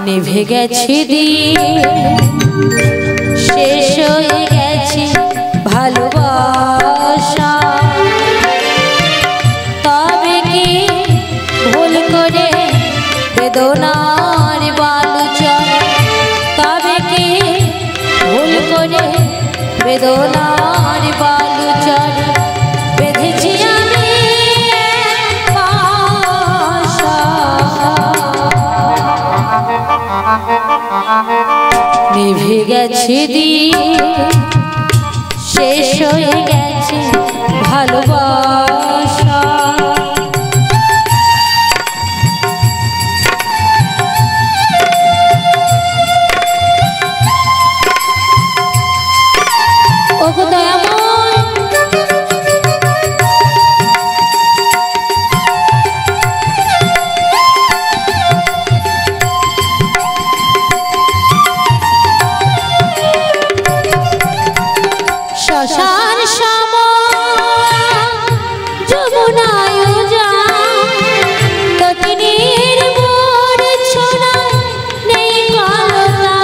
নিভে গেছে দিয়ে শেষ হয়ে গেছে ভালোবাসা। তবে কি ভুল করে বেদনার বালুচর, তবে কি ভুল করে বেদনার বালুচর বেঁধেছি আমি বাসা। নিভে গেছে দিয়ে শেষ হয়ে গেছে ভালোবাসা। ওগো দয়াময় শ্মশান যমুনায় যা তটিনীর মোর ছোনা নেই কলতা।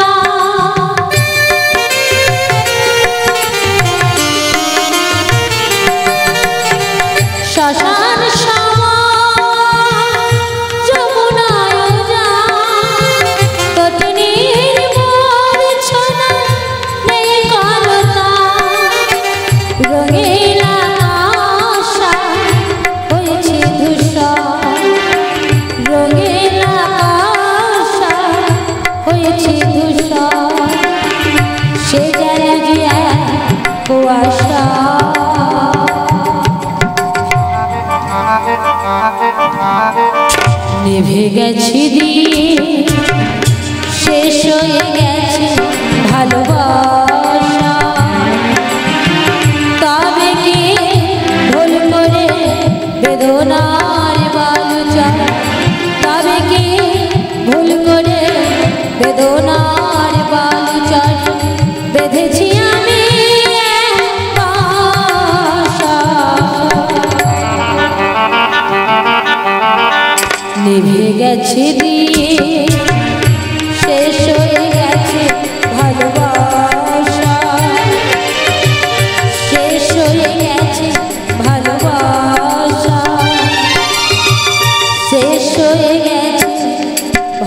শ্মশান যমুনায় যা তটিনীর মোর ছোনা নেই কলতা। রঙিলা আশা হয়েছে ধূসর, রঙিলা আশা হয়েছে ধূসর, সে যেন গিয়া কুয়াশা। নিভে গেছে দিয়ে শেষ হয়ে গেছে ভালোবাসা। তবে কি ভুল করে বেদনার বালুচর, তবে কি ভুল করে বেদনার বালুচর বেঁধেছি আমি বাসা। নিভে গেছে দিয়ে শেষ হয়ে গেছে ভালোবাসা। শেষ হয়ে গেছে ভালোবাসা, শেষ হয়ে গেছে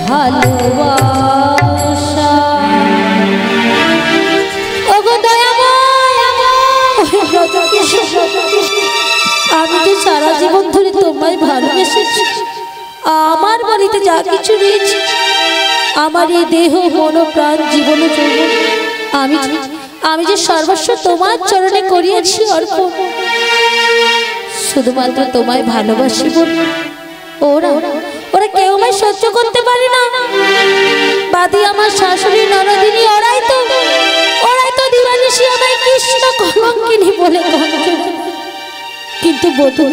ভালোবাসা। ওগো দয়াময় আমি তো সারা জীবন ধরে তোমায় ভালোবেসেছি। আমার বাড়িতে যা কিছু রয়েছে, আমার এই দেহ মন প্রাণ জীবন যৌবন, আমি যে সর্বস্ব তোমার চরণে করিয়েছি অর্পণ। শুধুমাত্র তোমায় ভালোবাসি বলে ওরা ওরা কেউ আমায় সহ্য করতে পারে না। বাদি আমার শাশুড়ি ননদিনী ওরাই তো দিবানিশি আমায় কৃষ্ণ কলঙ্কিনী বলে গঞ্জ। কিন্তু বধূ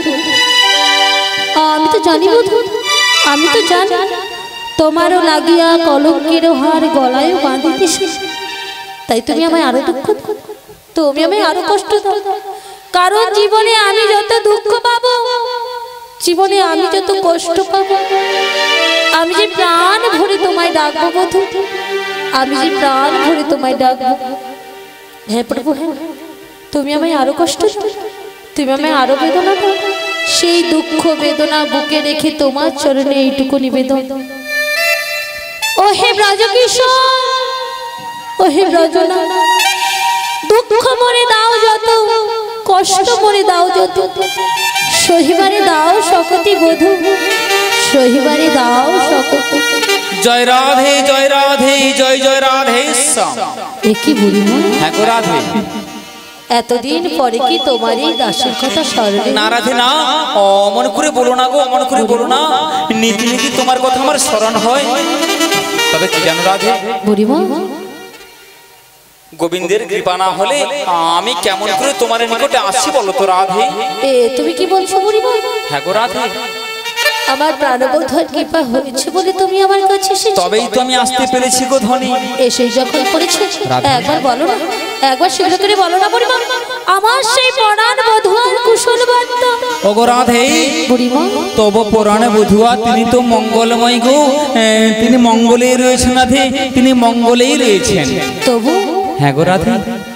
আমি তো জানি, বধূ আমি তো জানি তোমারও লাগিয়া কলঙ্কের হার গলায়ও বাঁধিতেছে। তাই তুমি আমায় আরো দুঃখ দাও, তুমি আমায় আরো কষ্ট দাও। কারণ জীবনে আমি যত দুঃখ পাবো, জীবনে আমি যত কষ্ট পাবো, আমি যে প্রাণ ভরে তোমায় ডাকবো বধূ, আমি যে প্রাণ ভরে তোমায় ডাকবো। হ্যাঁ প্রভু, হ্যাঁ তুমি আমায় আরো কষ্ট দাও, তুমি আমায় আরো বেদনা দাও। সেই দুঃখ বেদনা বুকে রেখে তোমার চরণে এইটুকু নিবেদন। ও হে ব্রজকিশোর, ও হে ব্রজনা, দুঃখ মরে দাও যত, কষ্ট মরে দাও যত, সহিবারে দাও শকতি বধূ, সহিবারে দাও শকতি। জয় রাধে জয় রাধে জয় জয় রাধে। এ কি বলিব? হ্যাঁ গো রাধে, এতদিন পরে কি তোমার এই দাসের কথা স্মরণে? না রাধে না, অমন করে বলো না গো, অমন করে বলো না। নীতি নীতি তোমার কথা আমার স্মরণ হয়। তবে কি জানো রাধে, বলিব গোবিন্দের কৃপা না হলে আমি কেমন করে তোমার নিকটে আসি বলো তো রাধে? এ তুমি কি বলছো বলিব? হ্যাঁ গো রাধে, আমার প্রাণবন্ধুর কৃপা হয়েছে বলে তুমি আমার কাছে এসেছো। তবেই তো আমি আসতে পেরেছি গো ধনী। এসে যখন করেছো একবার বলো না একবার শীঘ্র করে বলো না বুড়িমা, আমার সেই পরাণ বধূয়ার কুশল বার্তা। ওগো রাধে, বুড়িমা তব পুরাণে বধুয়া তিনি তো মঙ্গলময় গো, তিনি মঙ্গলেই রয়েছেন রাধে, তিনি মঙ্গলেই রয়েছেন। তবু হ্যাঁ গো রাধে,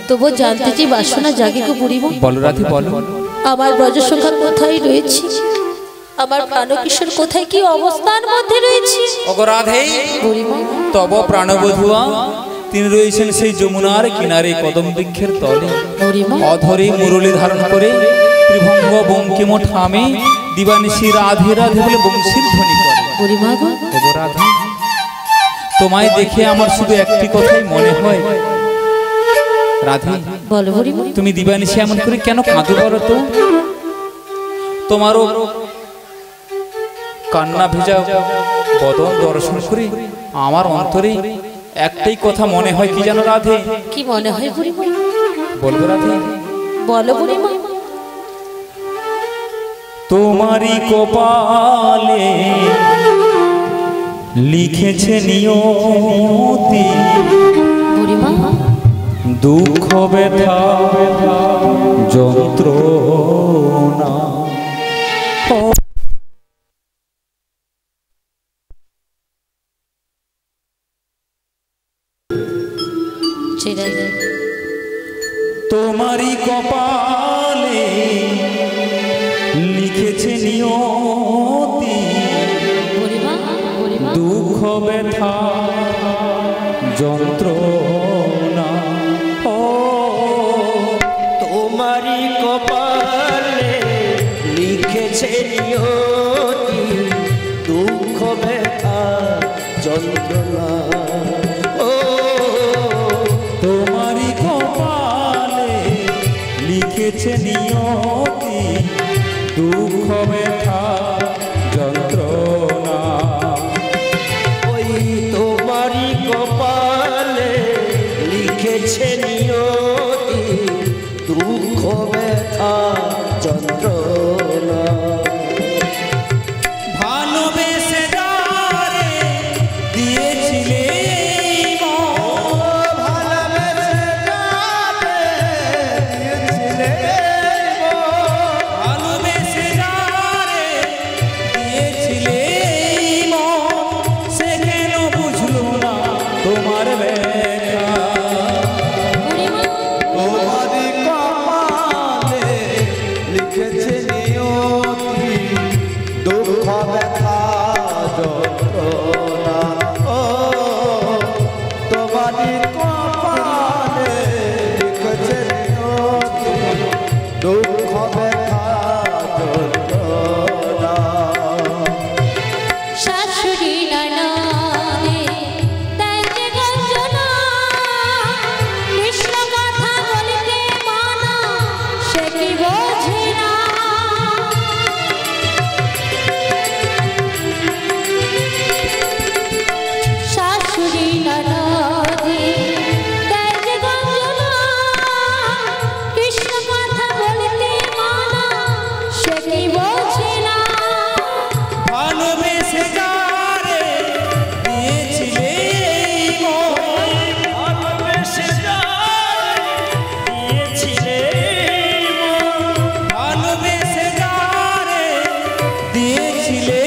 তবু জানতে যে বাসনা জাগে গো বুড়িমা। বলো রাধে বলো। আমার ব্রজসখা কোথায় রয়েছে, আমার প্রাণকিশোর কোথায় কি অবস্থার মধ্যে রয়েছে। ওগো রাধে, বুড়িমা তব প্রাণবধুয়া তিনি রয়েছেন সেই যমুনার কিনারে কদম বৃক্ষের তলে, বুড়িমা অধরে মুরলী ধারণ করে ত্রিভঙ্গ বঙ্কিম ঠামে দিবানিশি রাধে রাধে বলে বংশীর ধ্বনি করে। বুড়িমা গো, ওগো রাধে, তোমায় দেখে আমার শুধু একটি কথাই মনে হয় রাধে, বলো বুড়িমা। তুমি দিবানিশি এমন করে কেন কাঁদো বলো তো? তোমারও কান্না ভেজা বদন দর্শন করে আমার অন্তরে একটাই কথা মনে হয়, কি জানো রাধে? কি মনে হয় বুড়িমা? বলবো রাধে? বলো বুড়িমা। তোমারই কপালে লিখেছে নিয়তি, বুড়িমা দুঃখ ব্যথা যন্ত্রণা। তোমারই কপালে লিখেছে নিয়তি, বুড়িমা বুড়িমা দুঃখ ব্যথা যন্ত্রণা। ও তোমারই কপালে লিখেছে নিয়তি, দুঃখ ব্যথা যন্ত্রণা। ও তোমারই কপালে লিখেছে নিয়তি, দুঃখ ব্যথা যন্ত্রণা। ওই তোমারই কপালে লিখেছে নিয়তি, দুঃখ ব্যথা যন্ত্রণা। ভালোবেসে যারে দিয়েছিলে মন, ভালোবেসে যাবে দিয়েছিলে ভালোবেসে যারে দিয়েছিলে মন, সে কেন বুঝলো না তোমার ব্যথা? বুড়িমা তোমারই কপালে লিখেছে নিয়তি, দুঃখ ব্যথা যন্ত্রণা। ও তোমারই কপালে লিখেছে নিয়তি, দুঃখ ব্যথা যন্ত্রণা। শাশুড়ি ননদে তাই যে গঞ্জনা, কৃষ্ণ কথা বলিতে মানা সে কি বোঝে না। শাশুড়ি ননদে তাই যে গঞ্জনা, কৃষ্ণ কথা বলিতে মানা সে কি বোঝে না। ভালোবেসে যারে দিয়েছিলে মন, ভালোবেসে দিয়েছিলে ভালোবেসে যারে দিয়েছিলে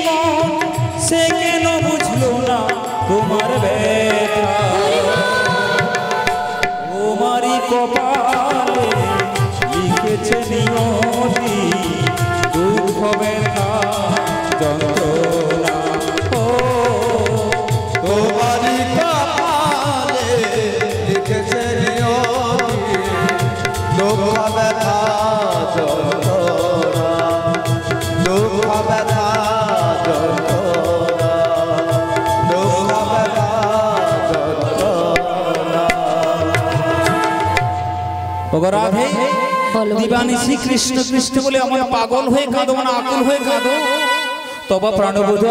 মন, সে কেন বুঝলো না তোমার ব্যথা? তোমারই কপালে লিখেছে নিয়তি, দুঃখ ব্যথা যন্ত্রণা। ও তোমারই কপালে লিখেছে নিয়তি, দুঃখ ব্যথা যন্ত্রণা। দুঃখ ব্যথা যন্ত্রণা, দুঃখ ব্যথা যন্ত্রণা। ওগো রাধে, বলো দিবানিশি কৃষ্ণ কৃষ্ণ বলে আমার পাগল হয়ে কাঁদো, মানে আকুল হয়ে কাঁদো। তবা প্রাণবধূ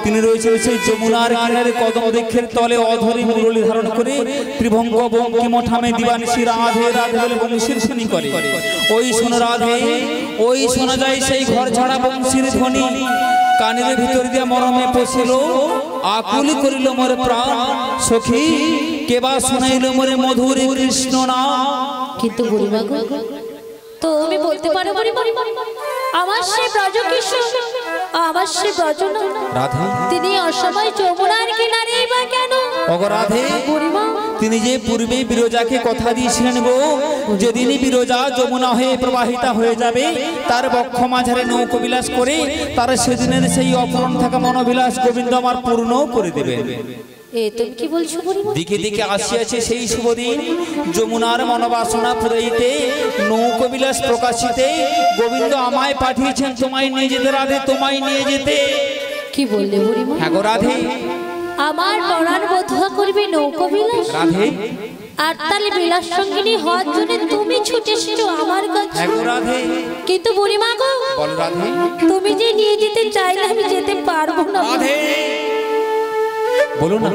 তিনি রয়েছেন সেই যমুনার কিনারে কদম বৃক্ষের তলে, অধরে মুরলী ধারণ করে ত্রিভঙ্গ বঙ্কিম ঠামে দিবানিশি রাধে রাধে বলে বংশীর ধ্বনি করে। ওই শোনো রাধে, ওই শোনা যায় সেই ঘর ছাড়া বংশীর ধ্বনি, কানের ভিতর দিয়া মরমে পশিল, আকুল করিল মোর প্রাণ সখী কেবা শুনাইল মোরে মধুর কৃষ্ণ নাম। কিন্তু বুড়িমা গো, তো আমি বলতে পারো বুড়িমা, আমার সে ব্রজকৃষ্ণ, আমার সে ব্রজনা রাধে, তিনি অসময় যমুনার কিনারে বা কেন? ওগো রাধে, বুড়িমা তিনি যে পূর্বে বিরজাকে কথা দিয়েছিলেন গো, যেদিনই বিরজা যমুনা হয়ে প্রবাহিতা হয়ে যাবে, তার বক্ষ মাঝারে নৌকো বিলাস করে তার সেদিনের সেই অপূরণ থাকা মনোবিলাস গোবিন্দ আমার পূর্ণ করে দেবেন। এ তুমি কি বলছো বুড়িমা? দিকে দিকে আসিয়াছে সেই শুভদিন, যমুনার মনোবাসনা পুরাইতে, নৌকো বিলাস প্রকাশিতে গোবিন্দ আমায় পাঠিয়েছেন তোমায় নিয়ে যেতে রাধে, তোমায় নিয়ে যেতে। কি বললে বুড়িমা? হ্যাঁ গো রাধে, আমার পরাণ বধুয়া করবে নৌকো বিলাস, রাধে, আর তাহলে বিলাস সঙ্গিনী হওয়ার জন্য তুমি ছুটে এসেছো আমার কাছে। হ্যাঁ গো রাধে। কিন্তু বুড়িমা গো, বল রাধে, তুমি যে নিয়ে যেতে চাইলে আমি যেতে পারবো না। রাধে, বলো না,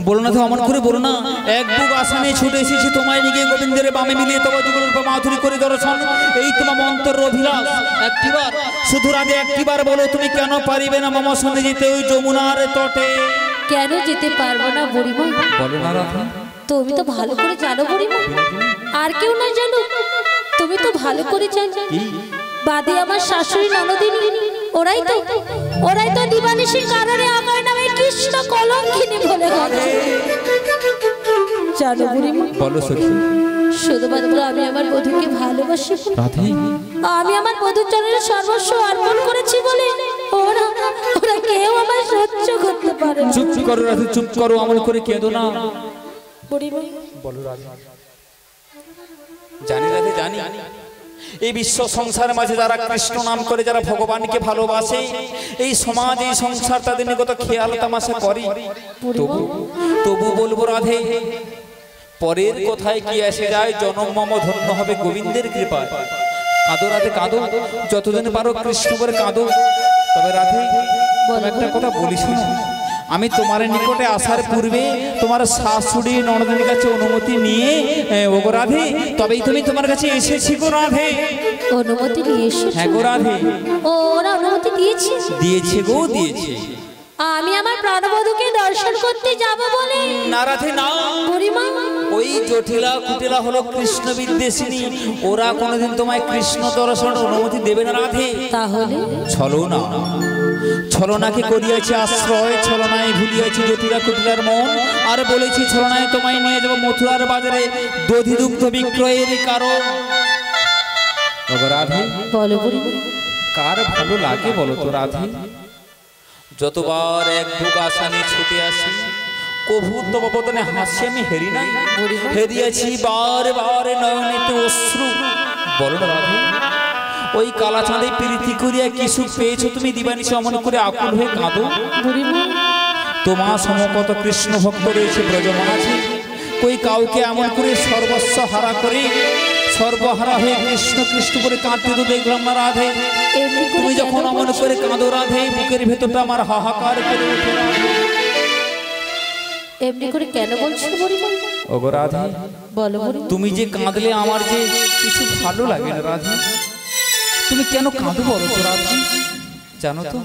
বলো না তো, অমন করে বলো না। এক বুক আশা নিয়ে ছুটে এসেছি তোমায় নিয়ে গিয়ে গোবিন্দের বামে মিলিয়ে তবে যুগল মাধুরী করে দর্শন, এই তোমার অন্তর অভিলাষ। একটিবার শুধু রাধে, একটিবার বলো তুমি কেন পারিবে না মামা সঙ্গে যেতে ওই যমুনার তটে? কেন যেতে পারবো না বুড়িমা? বলো না রাধে। তুমি তো ভালো করে জানো বুড়িমা, আর কেউ না জানো, তুমি তো ভালো করে জানো। বাদে আমার শাশুড়ি ননদিনী, ওরাই তো দিবানিশীর কারণে আমার নামে কৃষ্ণ কলঙ্কিনী বলে গেছে। জানো বুড়িমা, বলো সখী। শুধুমাত্র আমি আমার বধূকে ভালোবাসি, রাধে, আমি আমার বধূর চরণে সর্বস্ব অর্পণ করেছি বলে ওরা কেউ আমার সহ্য করতে পারে না। চুপ করো রাধে, চুপ করো, অমন করে কেঁদো না। বুড়িমা বলো রাধে। জানি রাধে, জানি এই বিশ্ব সংসারের মাঝে যারা কৃষ্ণ নাম করে, যারা ভগবানকে ভালোবাসে, এই সমাজ এই সংসার তাদের নিকট খেয়াল তামাশা করে, তবু বলবো রাধে, পরের কথায় কি এসে যায়, জনম মম ধন্য হবে গোবিন্দের কৃপায়। কাঁদো রাধে, কাঁদো, যতদিন পারো কৃষ্ণ করে কাঁদো। তবে রাধে, তুমি একটা কথা বলিস না, আমি তোমার নিকটে আসার পূর্বে তোমার শাশুড়ি ননদিনীর কাছে অনুমতি নিয়ে ওগো রাধে, তবেই তুমি তোমার কাছে এসেছি গো রাধে। অনুমতি নিয়ে এসেছো? হ্যাঁ গো রাধে। ওরা অনুমতি দিয়েছে? দিয়েছে গো, দিয়েছে। আমি আমার প্রাণবধূকে দর্শন করতে যাব বলে? না রাধে না, বুড়িমা ওই জটিলা কুটিলা হলো কৃষ্ণ বিদ্বেষিনী, ওরা কোনোদিন তোমায় কৃষ্ণ দর্শন অনুমতি দেবে না রাধে। তাহলে ছলনা, ছলনাকে করিয়াছে আশ্রয়, ছলনায় ভুলিয়াছি জটিলা কুটিলার মন, আর বলেছি ছলনায় তোমায় নিয়ে যাবো মথুরার বাজারে দধি দুগ্ধ বিক্রয়ের কারণ। রাধে, বলো বুড়িমা, কার ভালো লাগে বলো তো রাধে? যতবার এক বুক আশা নিয়ে ছুটে আসি, কভু তব বদনে হাসি আমি হেরি নাই, হেরিয়েছি বারে বারে নয়নেতে অশ্রু। বলো না রাধে, ওই কালা চাঁদে প্রীতি করিয়া কি সুখ পেয়েছো তুমি দিবানিশি অমন করে আকুল হয়ে কাঁদো? তোমার সমকত কৃষ্ণ ভক্ত রয়েছে ব্রজমাঝে, কই কাউকে এমন করে সর্বস্ব হারা করে সর্বহারা হয়ে কৃষ্ণ কৃষ্ণ করে কাঁদতে তো দেখলাম না রাধে। তুমি যখন অমন করে কাঁদো রাধে, বুকের ভেতরটা আমার হাহাকার করে ওঠে। এমনি করে কেন বলছো বুড়িমা? ওগো রাধে, বলো বুড়িমা, তুমি যে কাঁদলে আমার যে কিছু ভালো লাগে না রাধে। তুমি কেন কাঁদো বলো তো রাধে? জানো তো,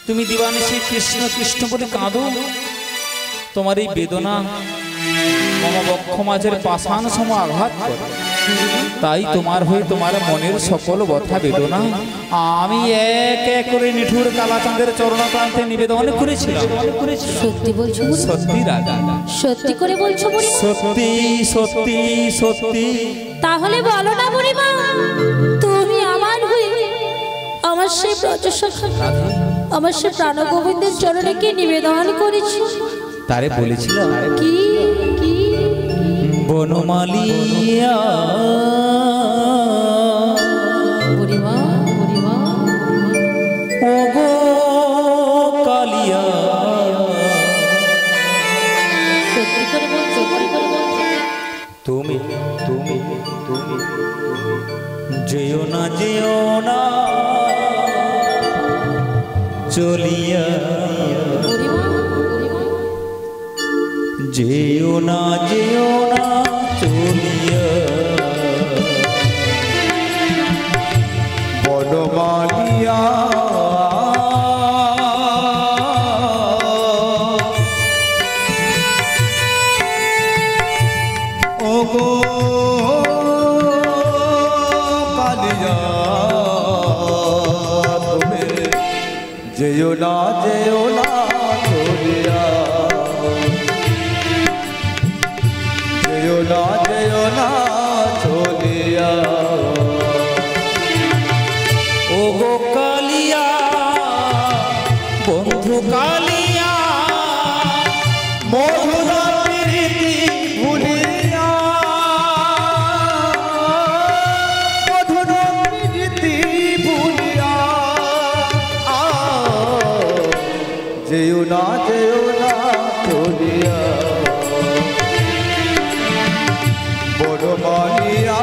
তুমি দিবানিশি কৃষ্ণ কৃষ্ণ করে কাঁদো, তোমার এই বেদনা মম বক্ষ মাঝের পাষাণ সম আঘাত করে। তাই তোমার হয়ে তোমার মনের সকল ব্যথা বেদনা আমি এক এক করে নিঠুর কালাচাঁদের চরণপ্রান্তে নিবেদন করেছিলাম। সত্যি বলছো? সত্যি রাধা, সত্যি করে বলছো বুড়িমা? সত্যি সত্যি সত্যি। তাহলে বলো না বুড়িমা, তুমি আমার হয়ে আমার সেই ব্রজসখা, আমার সেই প্রাণ গোবিন্দের চরণে কি নিবেদন করেছি? তারে বলেছিলাম কি কি বনমালিয়া বুড়িমা, বুড়িমা ওগো কালিয়া, সত্যি করে বলছো? তুমি তুমি তুমি যেও না যেও না চলিয়া, বুড়িমা, বুড়িমা যেও না যেও না চলিয়া, বনমালিয়া মধুর প্রীতি ভুলিয়া মধুর প্রীতি ভুলিয়া যেও না চলিয়া বড় মানিয়া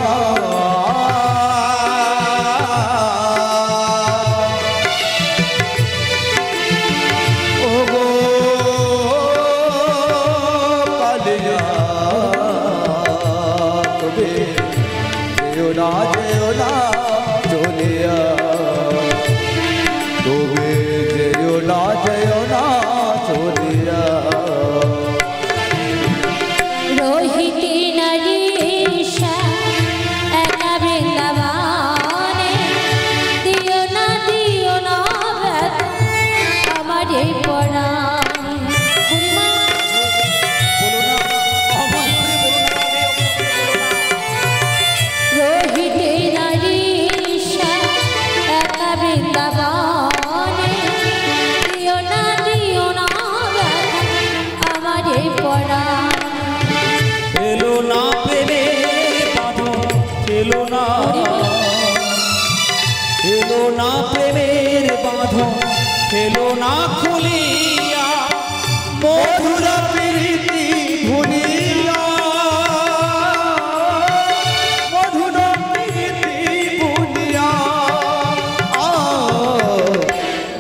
যেও না চলিয়া তবে যেও না চলিয়া রোহিতী নারীশা একা বৃন্দাবনে দিও না ব্যথা আমার এই পরাণে। রোহিতী নারীশা একা বৃন্দাবনে দিও না ব্যথা আমার এই পরাণে। এলো না পেলে বাঁধন এলো না প্রেমের বাঁধন এলো না খুলিয়া মধুর প্রীতি ভুলিয়া মধুর প্রীতি ভুলিয়া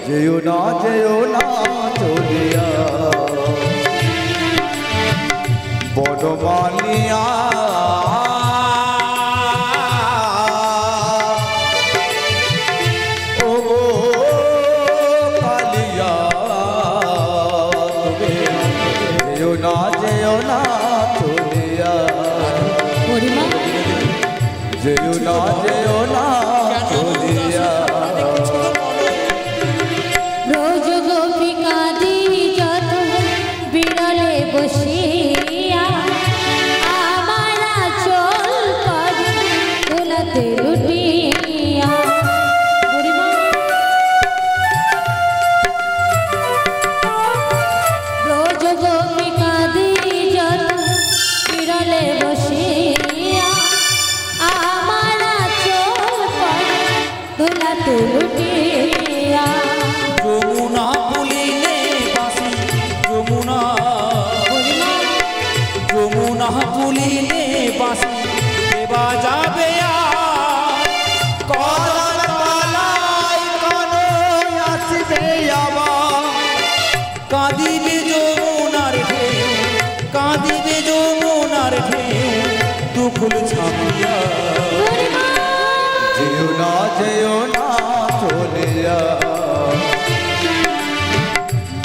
যেও না চলিয়া বড় মানিয়া ও কালিয়া তুমি যেও না চলিয়া যেও না চলিয়া রোজ গোপিকাদি যত বিরলে বসিয়া আমার চল করে দোলাতে লুটিয়া। রোজ গোপিকাদি যত বিরলে বসিয়া আমার চল করে দোলাতে লুটিয়া। যমুনা পুলিনে বাসি যমুনা পুলিনে বাসি দেবা যাবে কাঁদিবে যমুনার ঢেউ দুকুল ছাপিয়া যেও না চলিয়া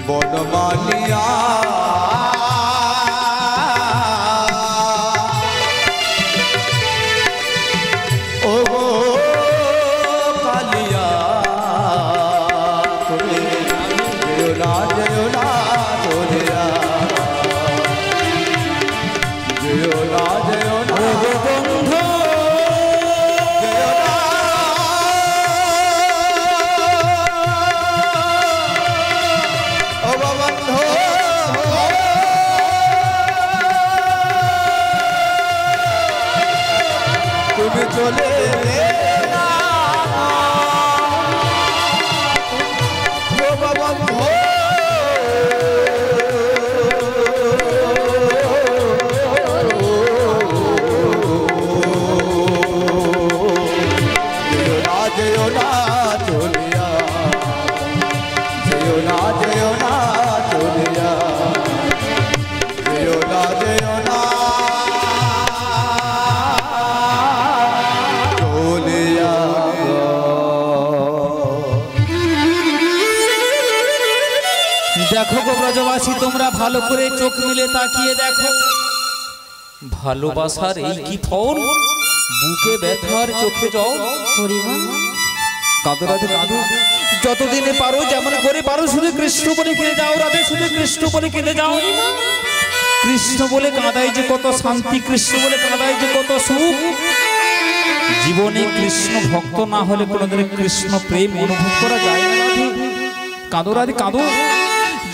বড় মানিয়া ও কালিয়া তুমি যেও না চলিয়া যেও না বন্ধু তুমি চলে যেও না চলিয়া যেও না চলিয়া যেও না চলিয়া দেখো গো ব্রজবাসী, তোমরা ভালো করে চোখ মিলে তাকিয়ে দেখো, ভালোবাসার এই কি ফল, বুকে ব্যথার চোখে জল। কাঁদো রাধে কাঁদো, যতদিনে পারো যেমন করে পারো শুধু কৃষ্ণ বলে কেঁদে যাও রাধে, শুধু কৃষ্ণ বলে কেঁদে যাও। কৃষ্ণ বলে কাঁদায় যে কত শান্তি, কৃষ্ণ বলে কাঁদায় যে কত সুখ। জীবনে কৃষ্ণ ভক্ত না হলে কোনোদিন কৃষ্ণ প্রেম অনুভব করা যায় না রাধে। কাঁদো রাধে কাঁদো,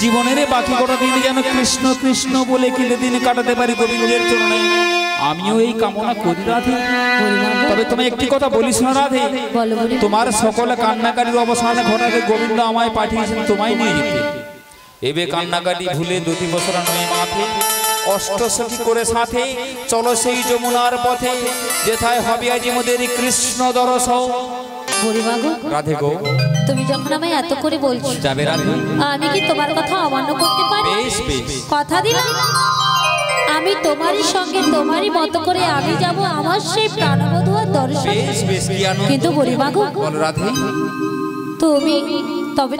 জীবনের বাকি কটা দিন যেন কৃষ্ণ কৃষ্ণ বলে কেটে দিন কাটাতে পারি গোবিন্দের চরণে, আমিও এই কামনা করি রাধে। তবে তুমি একটি কথা বলিস না রাধে, তোমার সকল কান্নাকারীর অবসান ঘটাতে গোবিন্দ আমায় পাঠিয়েছেন তোমায় নিয়ে যেতে। এবে কান্নাকাটি ভুলে দুটি বছর নয় মাথে, অষ্টসখী করে সাথে চলো সেই যমুনার পথে, যেথায় হবে আজ মোদের কৃষ্ণ দর্শন। রাধে গো, তুমি যখন আমায় এত করে বলছো যাবে রাধে, আমি কি তোমার কথা অমান্য করতে পারি? বেশ বেশ, কথা দিলাম আমি তোমারই সঙ্গে তোমারই মতো করে আমি যাব আমার সেই প্রাণবধূর দর্শন। বেশ বেশ, কি আনন্দ। কিন্তু বুড়িমা গো, বল রাধে,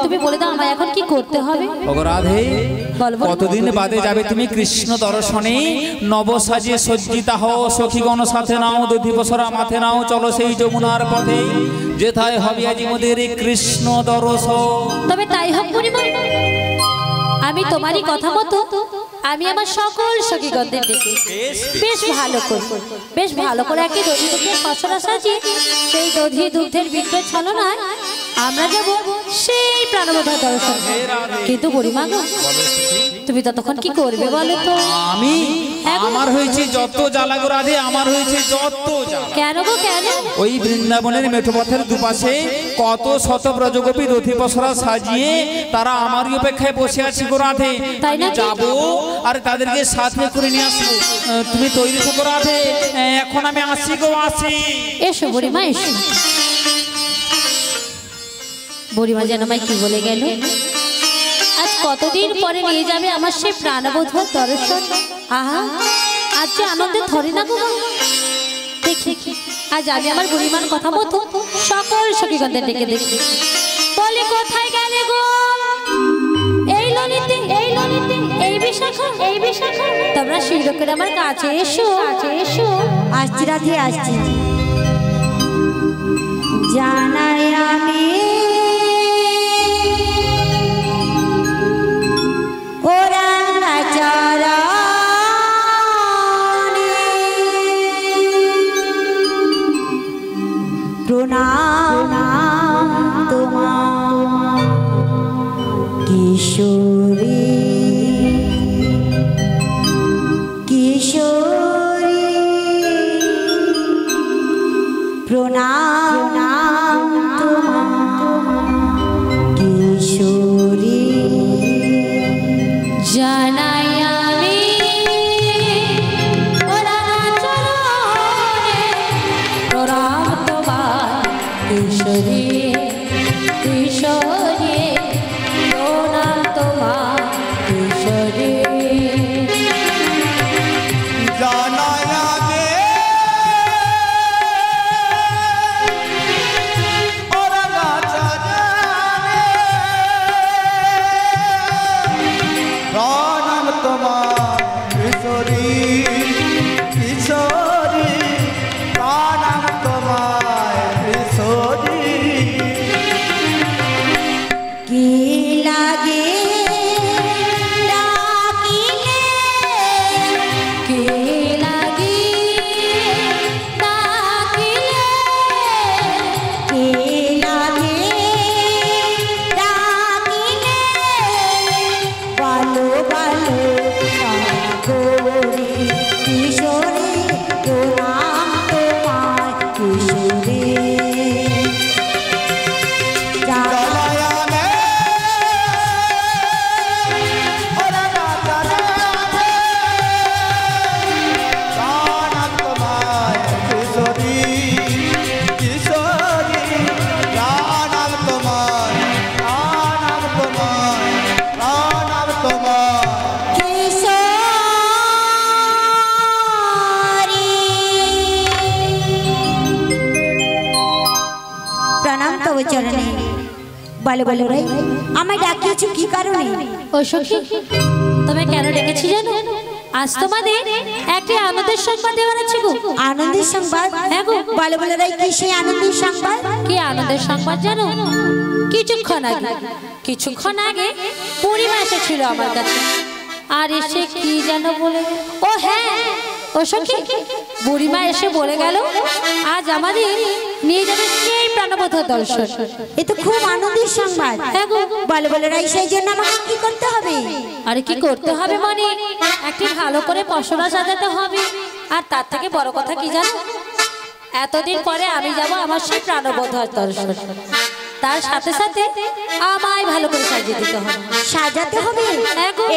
তুমি বলে দাও আমায় এখন কি করতে হবে? ওগো রাধে, বল বল। কতদিন বাদে যাবে তুমি কৃষ্ণ দর্শনে? নব সাজে সজ্জিতা হও, সখীগণ সাথে নাও, দধি বসরা মাথে নাও, চলো সেই যমুনার পথে, যেথায় হবে আজ মোদের কৃষ্ণ দর্শন। তবে তাই হোক বুড়িমা, আমি তোমারই কথা মতো আমি আমার সকল সখীগণদের ডেকে বেশ ভালো করে একটি দধি দুধের খসড়া সাজিয়ে সেই দধি দুধের বিক্রয় ছলনায় আমরা যাব সেই প্রাণবধূর দর্শন। কিন্তু বুড়িমা গো, তুমি ততক্ষণ কি করবে বলো তো? আমি আমার হয়েছে যত জ্বালা গো রাধে, আমার হয়েছে যত জ্বালা। কেন গো কেন? ওই বৃন্দাবনের মেঠোপথের দুপাশে কত শত ব্রজগোপী রথি পসরা সাজিয়ে তারা আমারই অপেক্ষায় বসে আছে গো রাধে। তাই না? যাবো আর তাদেরকে সাথে করে নিয়ে আসবো। তুমি তৈরি থাকো রাধে, এখন আমি আসি গো, আসি। এসো বুড়িমা এসো। বুড়িমা যেন আমায় কি বলে গেল, আজ কতদিন পরে নিয়ে যাবে আমার সেই প্রাণবধূর দর্শন। আহা, আজ যে আনন্দে ধরে না গো। দেখি আজ আমি আমার বুড়িমার কথা মতো সকল সখীগণদের ডেকে দেখি। বলে কোথায় গেলে গো এই ললিতে, এই ললিতে, এই বিশাখা, এই বিশাখা, তোমরা শিরকের আমার কাছে এসো, কাছে এসো। আসছি রাধে আসছি। জানাই আমি ওরা চারা প্রণাম তোমার কিশোরী, কিশোরী প্রণাম তোমার কিশোরী। জানাই আমি ওরা চরণে প্রণাম তোমার কিশোরী, কিশোরী প্রণাম তোমার কিশোরী। জানাই আমি ওরা গাছা জানে, প্রণাম তোমার কিশোরী, কিশোরী প্রণাম তোমার কিশোরী। কি লাগে ডাকিলে, কি লাগি ডাকিলে, কি লাগে ডাকিলে, ভালো ভালো সাগরী কিশোরী প্রণাম তোমার কিশোরী। জানাই আমি ওরা গাছা জানে, প্রণাম তোমার কিশোরী, কিশোরী প্রণাম তোমার, প্রণাম তোমার, প্রণাম তোমার। প্রণাম তব চরণে। বলো বলো রে, আমায় ডাকিয়েছো কি কারণে? ও সখী, তুমি কেন ডেকেছি জানো? আজ তোমাদের একটি আনন্দের সংবাদ দেওয়ার আছে গো। আনন্দের সংবাদ? হ্যাঁ গো। বলো বলো রে, কি সেই আনন্দের সংবাদ? কি আনন্দের সংবাদ জানো? কিছুক্ষণ আগে পরিমা এসেছিল আমার কাছে, আর এসে কি যেন বলে, ও হ্যাঁ ও সখী, বুড়িমা এসে বলে গেল আজ আমাদের নিয়ে যাবে সেই প্রাণবধ দর্শন। এ তো খুব আনন্দের সংবাদ। হ্যাঁ গো। বলে বলে রাই, সেই জন্য আমাকে কি করতে হবে? আরে কি করতে হবে মানে একটি ভালো করে পসরা সাজাতে হবে। আর তার থেকে বড় কথা কি জানো, এতদিন পরে আমি যাব আমার সেই প্রাণবধ দর্শন। তার সাথে সাথে আমায় ভালো করে সাজিয়ে দিতে হবে। সাজাতে হবে?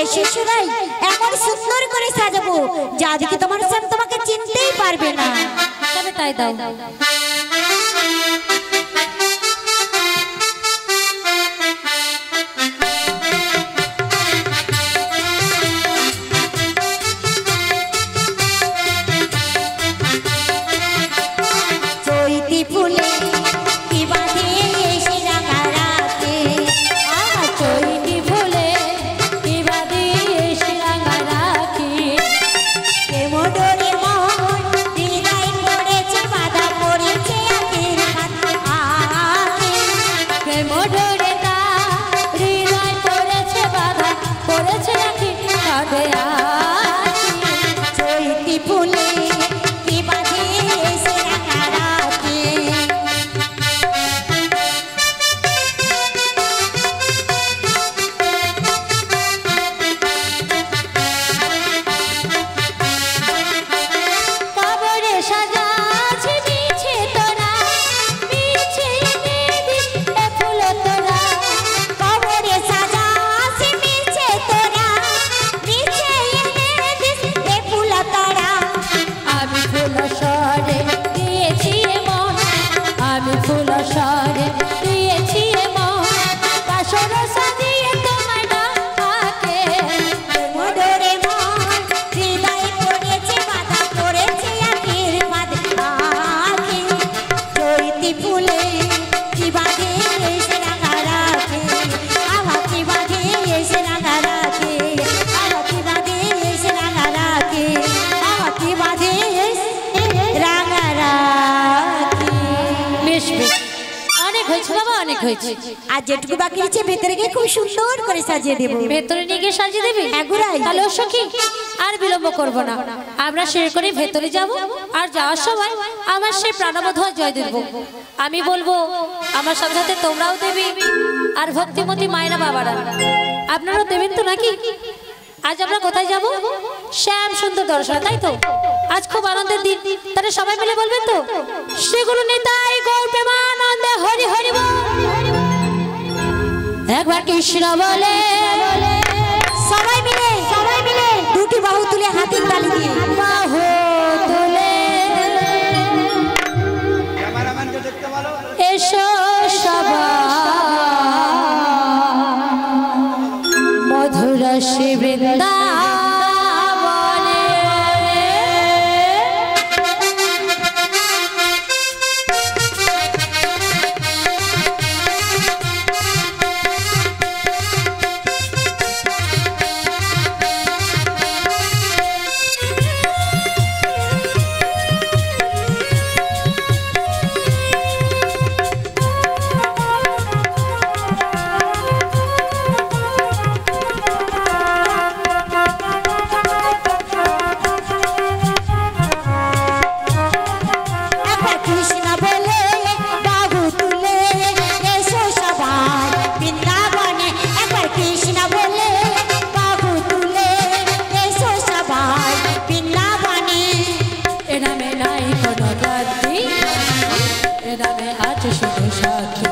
এসে শুনাই, এমন সুন্দর করে সাজাবো যা দেখে তোমার সাথে তোমাকে চিনতেই পারবে না। তবে তাই দাও। চৈতি ফুলে কি বাঁধে এসে রাঙা রাতে, চৈতি ফুলে কি বাঁধে এসে রাঙা রাখি, কেমন ডোরে মন হৃদয় পড়েছে বাধা, পড়েছে আখের হাতে। প্রেম ডোরে তা হৃদয় পড়েছে বাধা, পড়েছে রাখি কাঁধে আছি। চৈতি ফুলে কি বাঁধে এসে রাঙা রাতে। কবরে সাজাছে মিছে তোরা, মিছে এনে দিস এ ফুল তোরা। কবরে সাজাছে মিছে তোরা, মিছে এনে দিস এ ফুল তোরা। আমি ফুল সরে দিয়েছি মন, আমি ফুল সরে দিয়েছি মন, কাসর সাজিয়ে তোমায় ডাকে। মধুরে মন হৃদয় পড়েছে বাধা, পড়েছে আখের মাঝে। চৈতি ফুলে কি বাঁধে এসে রাঙা রাতে, আহা কি বাঁধে এসে রাঙা রাতে, আহা কি বাঁধে এসে রাঙা রাতে, আহা কি বাঁধে এসে রাঙা রাতে। বেশ বেশ, অনেক হয়েছে বাবা, অনেক হয়েছে। আর যেটুকু বাকি আছে ভেতরে গিয়ে খুব সুন্দর করে সাজিয়ে দেবো। ভেতরে নিয়ে গিয়ে সাজিয়ে দেবে? হ্যাঁ গুড়াই। তাহলে ও সখী আর বিলম্ব করবো না, আমরা শেয়ার করে ভেতরে যাব। আর যাওয়ার সময় আমার সেই প্রাণবধ জয় দেব। আমি বলবো আমার সাথে সাথে তোমরাও দেবী, আর ভক্তিমতী মায়েরা বাবারা আপনারাও দেবেন তো নাকি? আজ আমরা কোথায় যাব? শ্যাম সুন্দর দর্শন, তাই তো? আজ খুব আনন্দের দিন, তাহলে সবাই মিলে বলবেন তো সেগুলো নিতাই গৌর প্রেমানন্দে হরি হরি বল। একবার কৃষ্ণ বলে সবাই মিলে দুটি বাহু তুলে হাতের তালি দিয়ে বাহু তুলে ক্যামেরাম্যানকে দেখতে বলো। এসো সবাই মধুর শ্রী বৃন্দাবনে। একবার কৃষ্ণ বলে বাহু তুলে এসো সবাই বৃন্দাবনে। একবার কৃষ্ণ বলে বাহু তুলে এসো সবাই বৃন্দাবনে। এ নামে নাই কোনো জাতি, এ নামে আছে শুধু সাথী।